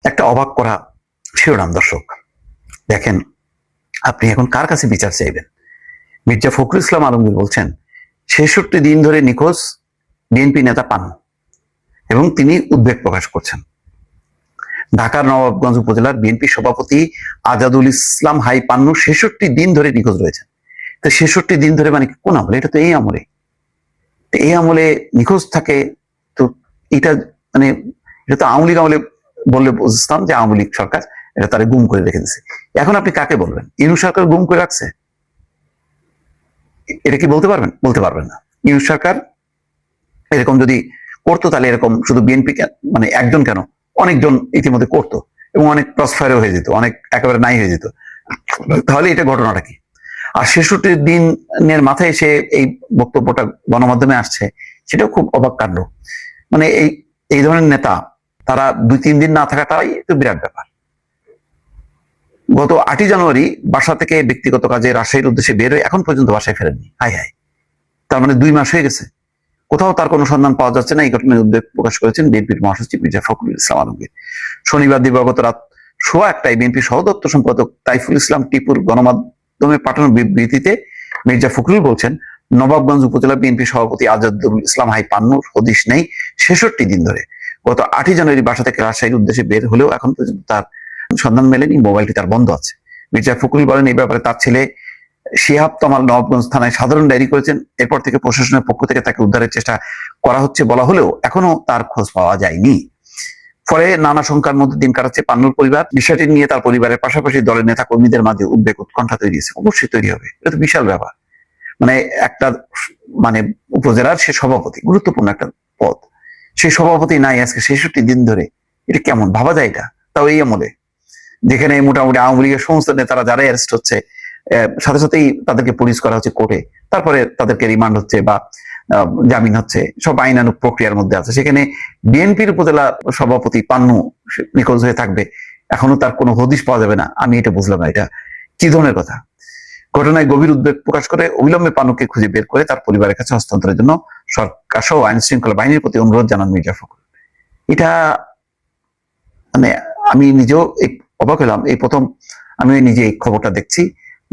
একটা অবাক করা শিরোনাম। দর্শক দেখেন, আপনি এখন কার কাছে বিচার চাইবেন? মির্জা ফখরুল ইসলাম আলমগীর বলছেন ৬৬ দিন ধরে নিখোঁজ বিএনপি নেতা পান্নু, এবং তিনি উদ্বেগ প্রকাশ করছেন। ঢাকার নবাবগঞ্জ উপজেলার বিএনপি সভাপতি আজাদুল ইসলাম হাই পান্নু ৬৬ দিন ধরে নিখোঁজ রয়েছেন। তো ৬৬ দিন ধরে মানে কোন আমলে? এটা তো এই আমলে, এই আমলে নিখোঁজ থাকে। তো এটা মানে এটা তো আওয়ামী লীগ আমলে বললে বুঝতাম যে আওয়ামী লীগ সরকার এটা তারা গুম করে রেখে দিচ্ছে। এখন আপনি কাকে বলবেন? ইউনূস সরকার গুম করে রাখছে? এটা কি বলতে পারবেন? বলতে পারবেন না। ইউনূস সরকার এরকম যদি করতো তাহলে এরকম শুধু বিএনপি মানে একজন কেন, অনেকজন ইতিমধ্যে করতো এবং অনেক ক্রসফায়ার হয়ে যেত, অনেক একেবারে নাই হয়ে যেত। তাহলে এটা ঘটনাটা কি? আর ৬৬ দিনের মাথায় এসে এই বক্তব্যটা গণমাধ্যমে আসছে, সেটাও খুব অবাক কাণ্ড। মানে এই ধরনের নেতা তারা ২-৩ দিন না থাকাটাই তো বিরাট ব্যাপার। গত ৮ই জানুয়ারি বাসা থেকে ব্যক্তিগত কাজে রাজশাহীর উদ্দেশ্যে বের হয়ে এখন পর্যন্ত বাসায় ফেরেননি। হাই হাই, তার মানে ২ মাস হয়ে গেছে, কোথাও তার কোনো সন্ধান পাওয়া যাচ্ছে না। এই ঘটনায় উদ্বেগ প্রকাশ করেছেন বিএনপির মহাসচিব মির্জা ফখরুল ইসলাম আলমগীর। শনিবার দিবাগত রাত ১:১টায় বিএনপি সহদপ্তর সম্পাদক তাইফুল ইসলাম টিপুর গণমাধ্যমে পাঠানো বিবৃতিতে মির্জা ফখরুল বলছেন, নবাবগঞ্জ উপজেলা বিএনপি সভাপতি আজাদুল ইসলাম হাই পান্নুর হদিশ নেই ৬৬ দিন ধরে। গত ৮ই জানুয়ারি বাসা থেকে রাজশাহীর উদ্দেশ্যে বের হলেও এখন পর্যন্ত তার সন্ধান মেলেনি, মোবাইলটি তার বন্ধ আছে। মির্জা ফখরুল বলেন, এই ব্যাপারে তার ছেলে শিহাব তমাল নবাবগঞ্জ থানায় সাধারণ ডায়েরি করেছেন। এরপর থেকে প্রশাসনের পক্ষ থেকে তাকে উদ্ধারের চেষ্টা করা হচ্ছে বলা হলেও এখনো তার খোঁজ পাওয়া যায়নি। ফলে নানা শঙ্কার মধ্যে দিন কাটাচ্ছে পান্নুর পরিবার। বিষয়টি নিয়ে তার পরিবারের পাশাপাশি দলের নেতা কর্মীদের মাঝে উদ্বেগ উৎকণ্ঠা তৈরি হয়েছে। অবশ্যই তৈরি হবে, এটা তো বিশাল ব্যাপার। মানে একটা মানে উপজেলার সে সভাপতি, গুরুত্বপূর্ণ একটা পদ, সেই সভাপতি নাই আজকে ৬৬ দিন ধরে। এটা কেমন ভাবা যায়? এটা তাও এই আমলে, যেখানে মোটামুটি আওয়ামী লীগের সমস্ত নেতারা যারাই অ্যারেস্ট হচ্ছে সাথে সাথেই তাদেরকে পুলিশ করা হচ্ছে কোর্টে, তারপরে তাদেরকে রিমান্ড হচ্ছে বা জামিন হচ্ছে, সব আইনানুগ প্রক্রিয়ার মধ্যে আছে। সেখানে বিএনপির উপজেলা সভাপতি পান্নু নিখোঁজ হয়ে থাকবে, এখনো তার কোনো হদিশ পাওয়া যাবে না। আমি এটা বুঝলাম না, এটা কি ধরনের কথা? ঘটনায় গভীর উদ্বেগ প্রকাশ করে অবিলম্বে পান্নুকে খুঁজে বের করে তার পরিবারের কাছে হস্তান্তরের জন্য সরকার সহ আইন শৃঙ্খলা বাহিনীর প্রতি অনুরোধ জানান মির্জা ফখরুল। এটা মানে আমি নিজেও অবাক হলাম, এই প্রথম আমি নিজে এই খবরটা দেখছি।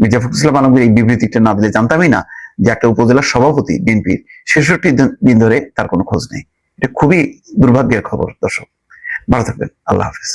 মির্জা ফখরুল ইসলাম আলমগীর এই বিবৃতিটা না দিলে জানতামই না যে একটা উপজেলার সভাপতি বিএনপির ৬৬ দিন ধরে তার কোনো খোঁজ নেই। এটা খুবই দুর্ভাগ্যের খবর। দর্শক ভালো থাকবেন, আল্লাহ হাফেজ।